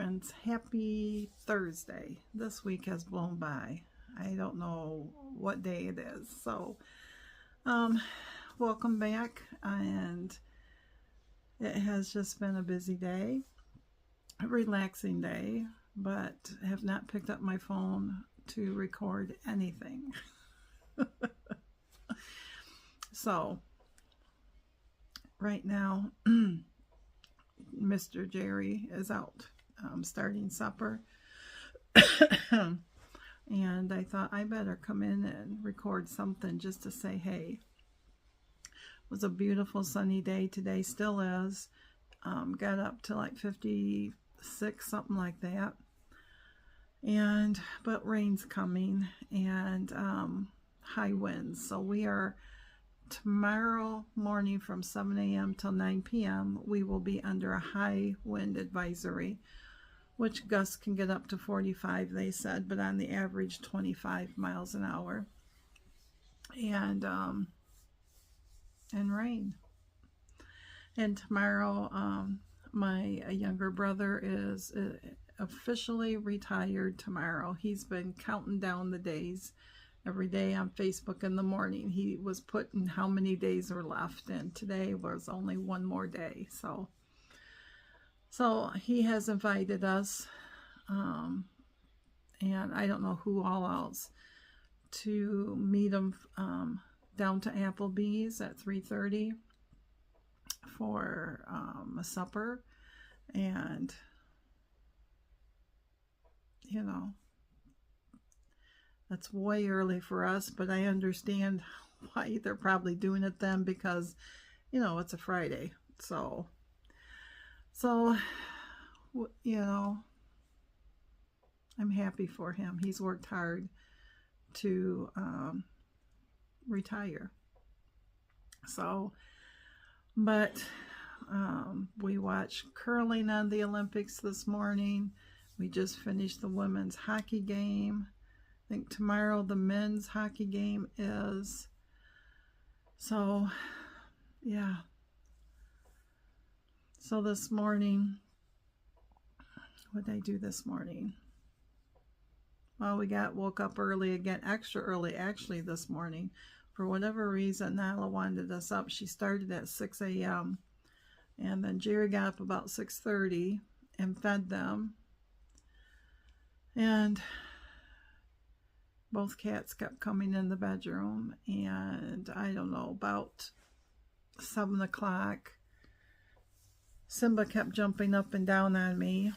friends. Happy Thursday. This week has blown by. I don't know what day it is. So, welcome back. And it has just been a busy day, a relaxing day, but have not picked up my phone to record anything. So, right now, Mr. Jerry is out starting supper. And I thought I better come in and record something just to say hey. It was a beautiful sunny day today, still is. Got up to like 56, something like that. But rain's coming and high winds. So we are tomorrow morning from 7 a.m. till 9 p.m. we will be under a high wind advisory, which gusts can get up to 45, they said, but on the average 25 miles an hour. And rain. And tomorrow, my younger brother is officially retired tomorrow. He's been counting down the days. Every day on Facebook in the morning, he was putting how many days were left, and today was only one more day. So he has invited us, and I don't know who all else, to meet him down to Applebee's at 3:30 for a supper. And, you know, that's way early for us, but I understand why they're probably doing it then, because, you know, it's a Friday. So, you know, I'm happy for him. He's worked hard to retire. So, but we watched curling on the Olympics this morning. We just finished the women's hockey game. I think tomorrow the men's hockey game is. So, yeah. So this morning, what did I do this morning? Well, we woke up early again, extra early actually this morning. For whatever reason, Nyla wanted us up. She started at 6 a.m. And then Jerry got up about 6:30 and fed them. And both cats kept coming in the bedroom, and I don't know, about 7 o'clock, Simba kept jumping up and down on me,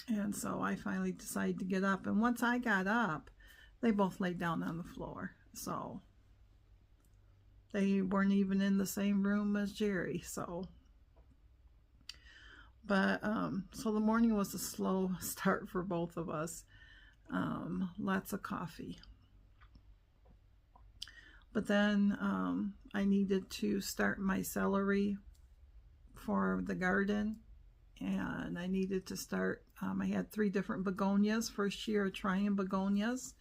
and so I finally decided to get up. And once I got up, they both laid down on the floor, so they weren't even in the same room as Jerry. So the morning was a slow start for both of us. Lots of coffee. But then I needed to start my celery for the garden, and I needed to start, I had 3 different begonias, first year trying begonias.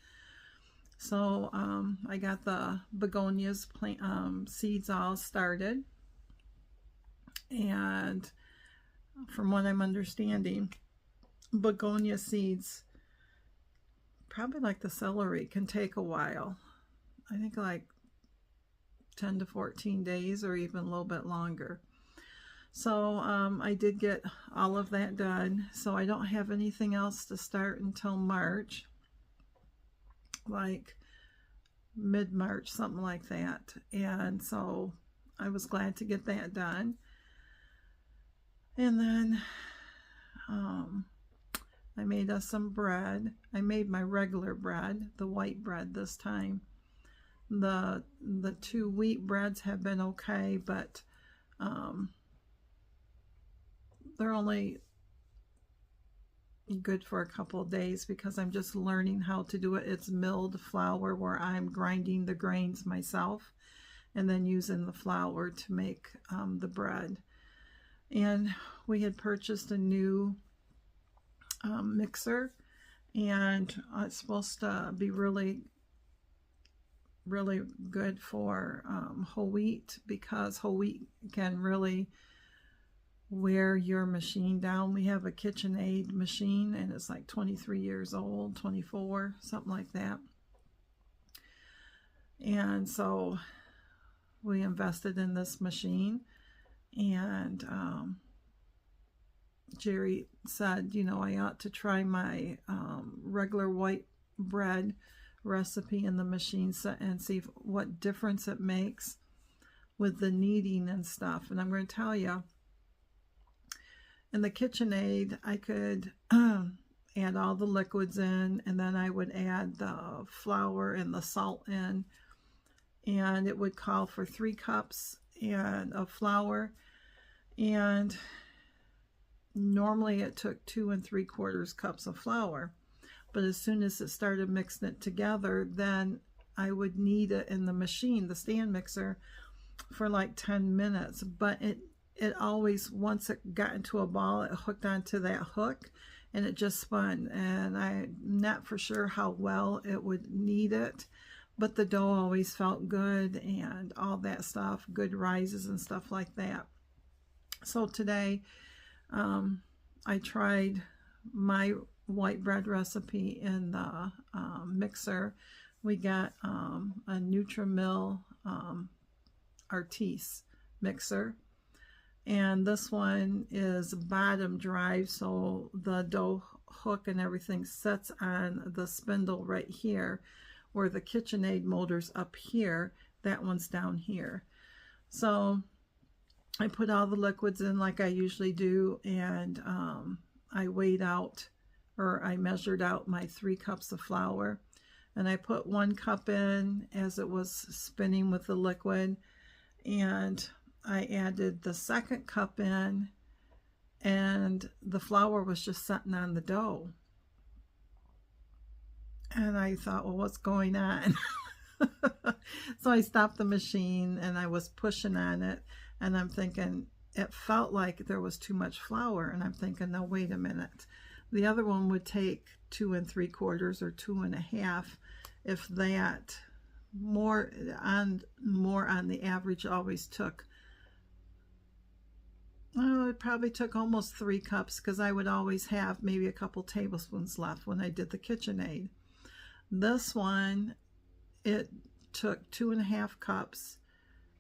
So I got the begonias seeds all started, and from what I'm understanding, begonia seeds, probably like the celery, can take a while. I think like 10 to 14 days or even a little bit longer. So I did get all of that done. So I don't have anything else to start until March, like mid-March, something like that. And so I was glad to get that done. And then I made us some bread. I made my regular bread, the white bread this time. The 2 wheat breads have been okay, but they're only good for a couple of days because I'm just learning how to do it. It's milled flour where I'm grinding the grains myself and then using the flour to make the bread. And we had purchased a new mixer, and it's supposed to be really good for whole wheat, because whole wheat can really wear your machine down. We have a KitchenAid machine, and it's like 23 years old, 24, something like that. And so we invested in this machine, and Jerry said, you know, I ought to try my regular white bread recipe in the machine and see what difference it makes with the kneading and stuff. And I'm going to tell you, in the KitchenAid, I could add all the liquids in, and then I would add the flour and the salt in, and it would call for 3 cups of flour, and normally it took 2 3/4 cups of flour. But as soon as it started mixing it together, then I would knead it in the machine, the stand mixer, for like 10 minutes. But it always, once it got into a ball, it hooked onto that hook and it just spun. And I'm not for sure how well it would knead it, but the dough always felt good and all that stuff, good rises and stuff like that. So today I tried my white bread recipe in the mixer. We got a Nutrimil Artis mixer, and this one is bottom drive, so the dough hook and everything sits on the spindle right here, where the KitchenAid motor's up here. That one's down here. So I put all the liquids in like I usually do, and I weighed out, or I measured out my 3 cups of flour, and I put 1 cup in as it was spinning with the liquid, and I added the 2nd cup in, and the flour was just sitting on the dough. And I thought, well, what's going on? So I stopped the machine and I was pushing on it, and I'm thinking, it felt like there was too much flour, and I'm thinking, no, wait a minute. The other one would take 2 3/4 or 2 1/2, if that. More on the average always took, well, it probably took almost 3 cups, because I would always have maybe a couple tablespoons left when I did the KitchenAid. This one, it took 2 1/2 cups.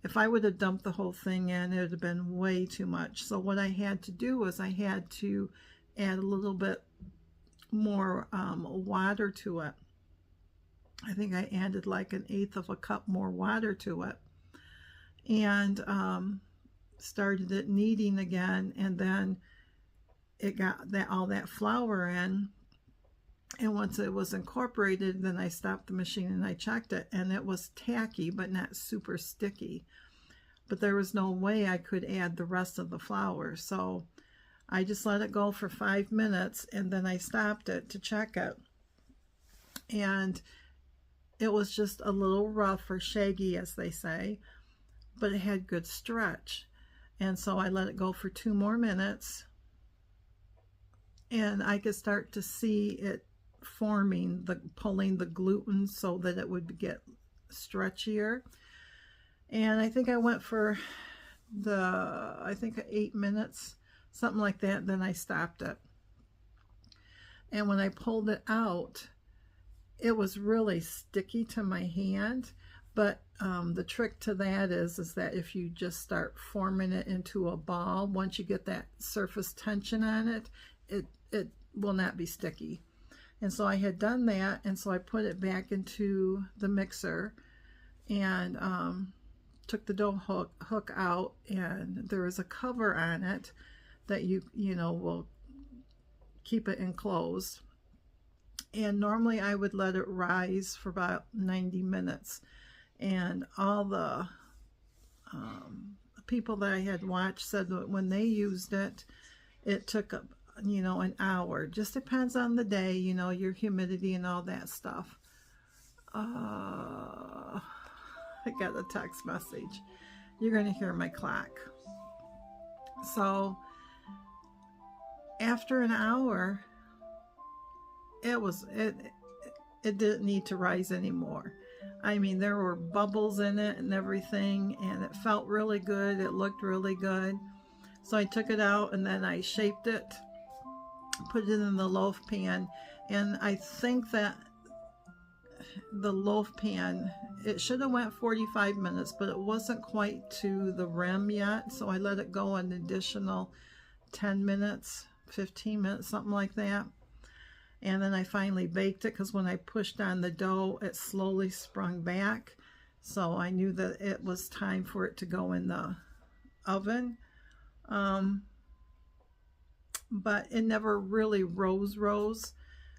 If I would have dumped the whole thing in, it would have been way too much. So what I had to do was I had to add a little bit more water to it. I think I added like 1/8 of a cup more water to it, and started it kneading again, and then it got all that flour in, and once it was incorporated, then I stopped the machine and I checked it, and it was tacky but not super sticky. But there was no way I could add the rest of the flour, so I just let it go for 5 minutes, and then I stopped it to check it, and it was just a little rough, or shaggy as they say, but it had good stretch. And so I let it go for 2 more minutes, and I could start to see it forming, pulling the gluten so that it would get stretchier. And I think I went for 8 minutes, something like that. Then I stopped it, and when I pulled it out, it was really sticky to my hand. But the trick to that is that if you just start forming it into a ball, once you get that surface tension on it, it will not be sticky. And so I had done that, and so I put it back into the mixer, and took the dough hook out, and there is a cover on it that you know will keep it enclosed. And normally I would let it rise for about 90 minutes. And all the people that I had watched said that when they used it, it took, an hour. Just depends on the day, your humidity and all that stuff. I got a text message. You're going to hear my clock. So after an hour, it didn't need to rise anymore. I mean, there were bubbles in it and everything, and it felt really good. It looked really good. So I took it out and then I shaped it, put it in the loaf pan, and I think that the loaf pan, it should have went 45 minutes, but it wasn't quite to the rim yet, so I let it go an additional 10 minutes, 15 minutes, something like that. And then I finally baked it, because when I pushed on the dough, it slowly sprung back, so I knew that it was time for it to go in the oven. But it never really rose.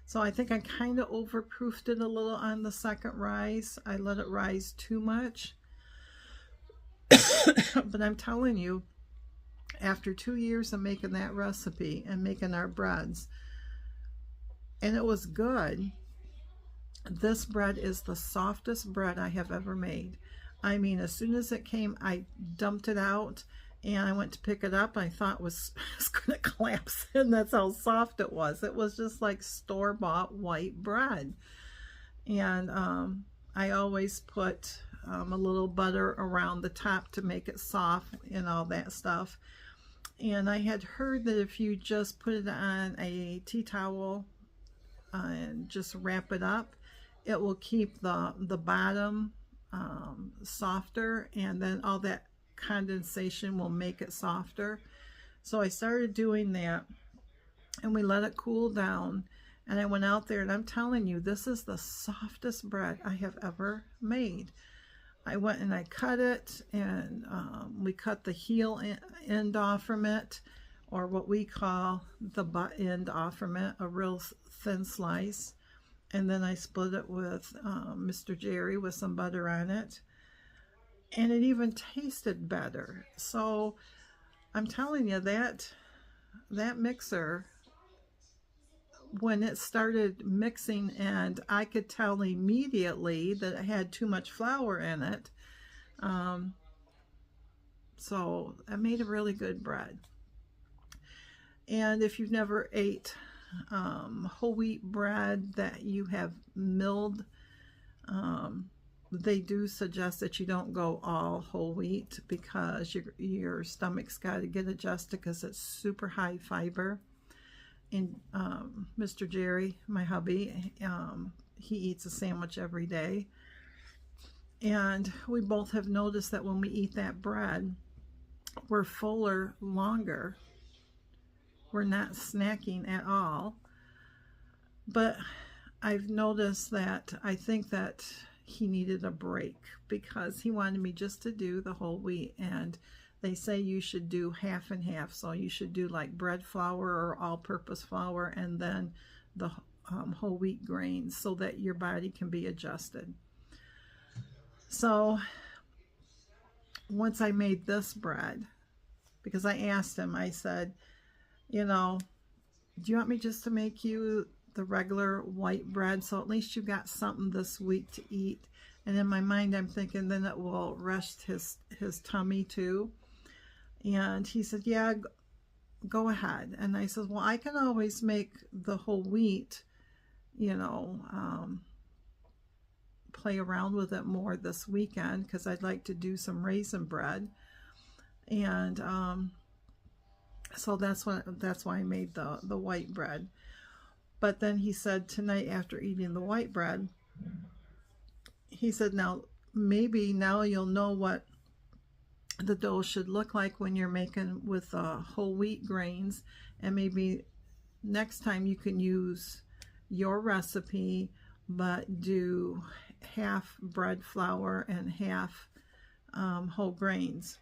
So I think I kind of overproofed it a little on the second rise. I let it rise too much. But I'm telling you, after 2 years of making that recipe and making our breads, and it was good, this bread is the softest bread I have ever made. I mean, as soon as it came, I dumped it out, and I went to pick it up. I thought it was going to collapse in. That's how soft it was. It was just like store-bought white bread. And I always put a little butter around the top to make it soft and all that stuff. And I had heard that if you just put it on a tea towel and just wrap it up, it will keep the bottom softer, and then all that condensation will make it softer. So I started doing that, and we let it cool down, and I went out there, and I'm telling you, this is the softest bread I have ever made. I went and I cut it, and we cut the heel end off from it, or what we call the butt end off from it, a real thin slice. And then I split it with Mr. Jerry with some butter on it. And it even tasted better. So I'm telling you, that mixer, when it started mixing, and I could tell immediately that it had too much flour in it. So I made a really good bread. And if you've never ate whole wheat bread that you have milled, they do suggest that you don't go all whole wheat, because your stomach's got to get adjusted, because it's super high fiber. And Mr. Jerry, my hubby, he eats a sandwich every day, and we both have noticed that when we eat that bread, we're fuller longer. We're not snacking at all. But I've noticed that I think that he needed a break, because he wanted me just to do the whole wheat, and they say you should do half and half. So you should do like bread flour or all-purpose flour, and then the whole wheat grains, so that your body can be adjusted. So once I made this bread, because I asked him, I said, you know, do you want me just to make you the regular white bread, so at least you got something this week to eat? And in my mind, I'm thinking then it will rest his tummy too. And he said, yeah, go ahead. And I said, well, I can always make the whole wheat, you know, play around with it more this weekend, because I'd like to do some raisin bread. And so that's why I made the white bread. But then he said tonight, after eating the white bread, he said, now maybe now you'll know what the dough should look like when you're making with whole wheat grains, and maybe next time you can use your recipe, but do half bread flour and half whole grains.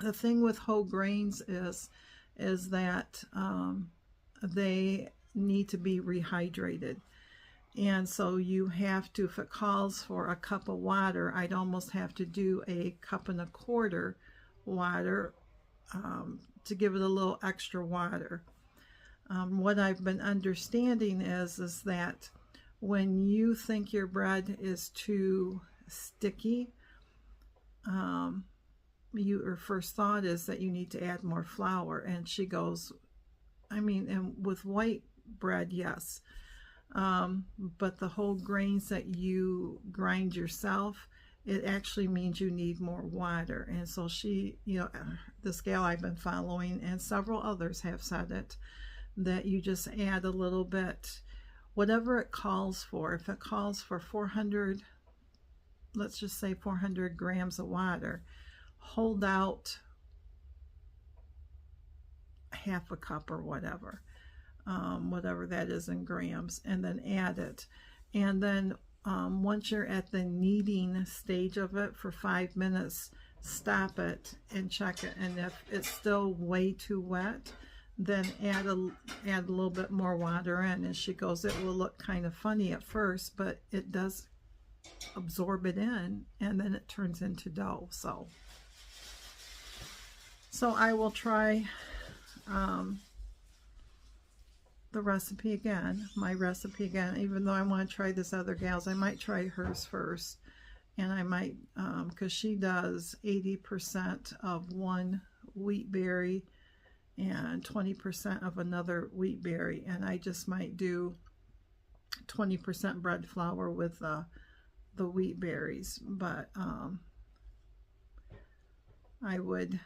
The thing with whole grains is that they need to be rehydrated. And so you have to, if it calls for a cup of water, I'd almost have to do a 1.25 cups water to give it a little extra water. What I've been understanding is that when you think your bread is too sticky, your first thought is that you need to add more flour. And she goes, I mean, and with white bread, yes, but the whole grains that you grind yourself, it actually means you need more water. And so she, you know, this gal I've been following and several others have said it, that you just add a little bit, whatever it calls for. If it calls for 400, let's just say 400 grams of water, hold out half a cup or whatever, whatever that is in grams, and then add it. And then once you're at the kneading stage of it for 5 minutes, stop it and check it. And if it's still way too wet, then add a little bit more water in. And she goes, it will look kind of funny at first, but it does absorb it in, and then it turns into dough. So I will try the recipe again, my recipe again, even though I want to try this other gal's. I might try hers first, and I might, because she does 80% of one wheat berry and 20% of another wheat berry, and I just might do 20% bread flour with the wheat berries. But I would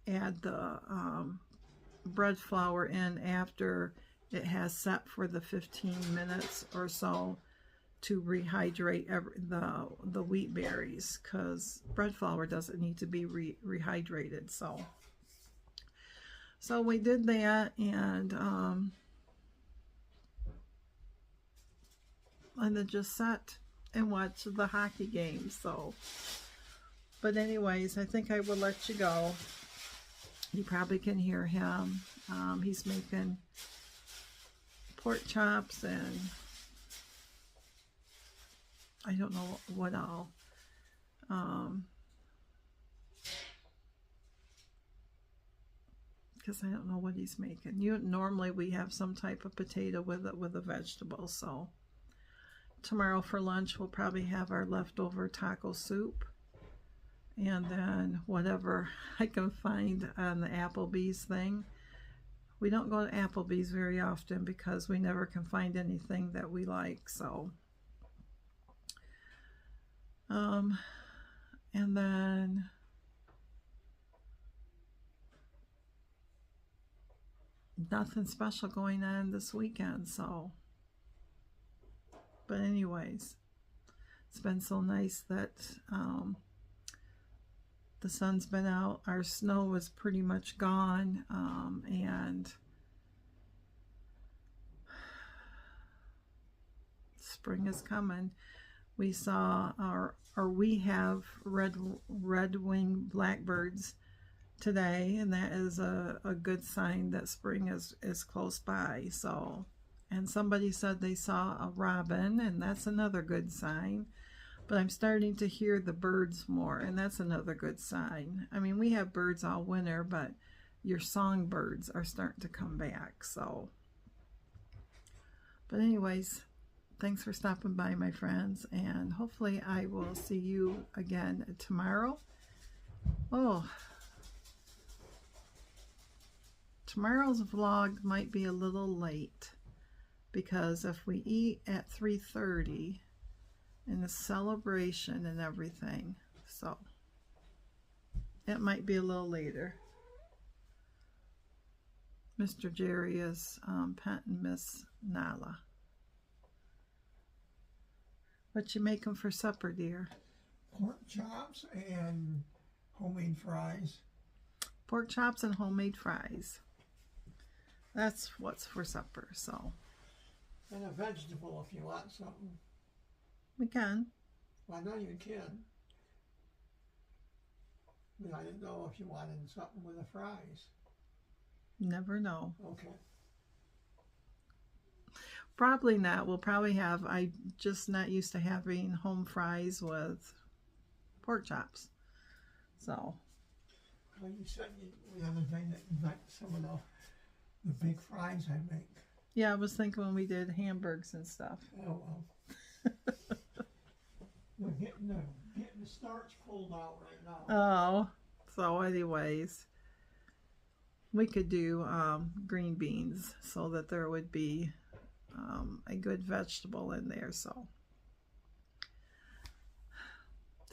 add the bread flour in after it has set for the 15 minutes or so to rehydrate the wheat berries, because bread flour doesn't need to be rehydrated. So we did that, and then just sat and watched the hockey game. So, but anyways, I think I will let you go. You probably can hear him. He's making pork chops and I don't know what all. Because I don't know what he's making. Normally we have some type of potato with it, with a vegetable. So tomorrow for lunch we'll probably have our leftover taco soup. And then whatever I can find on the Applebee's thing. We don't go to Applebee's very often because we never can find anything that we like. So, and then nothing special going on this weekend. So, but anyways, it's been so nice that the sun's been out. Our snow was pretty much gone, and spring is coming. We saw we have red-winged blackbirds today, and that is a good sign that spring is close by. So, and somebody said they saw a robin, and that's another good sign. But I'm starting to hear the birds more, and that's another good sign. I mean, we have birds all winter, but your songbirds are starting to come back. So, but anyways, thanks for stopping by, my friends, and hopefully I will see you again tomorrow. Oh, tomorrow's vlog might be a little late because if we eat at 3:30 and the celebration and everything, so it might be a little later. Mr. Jerry is petting Miss Nala. What you making for supper, dear? Pork chops and homemade fries. Pork chops and homemade fries. That's what's for supper. So, And a vegetable if you want something. we can. Well, I know you can. But I didn't know if you wanted something with the fries. Never know. Okay. Probably not. We'll probably have, I just not used to having home fries with pork chops. So. Well, you said the other day that you liked some of the big fries I make. Yeah, I was thinking when we did hamburgers and stuff. Oh, well. We're getting the starch pulled out right now. Oh, so anyways, we could do green beans so that there would be a good vegetable in there. So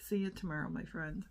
See you tomorrow, my friend.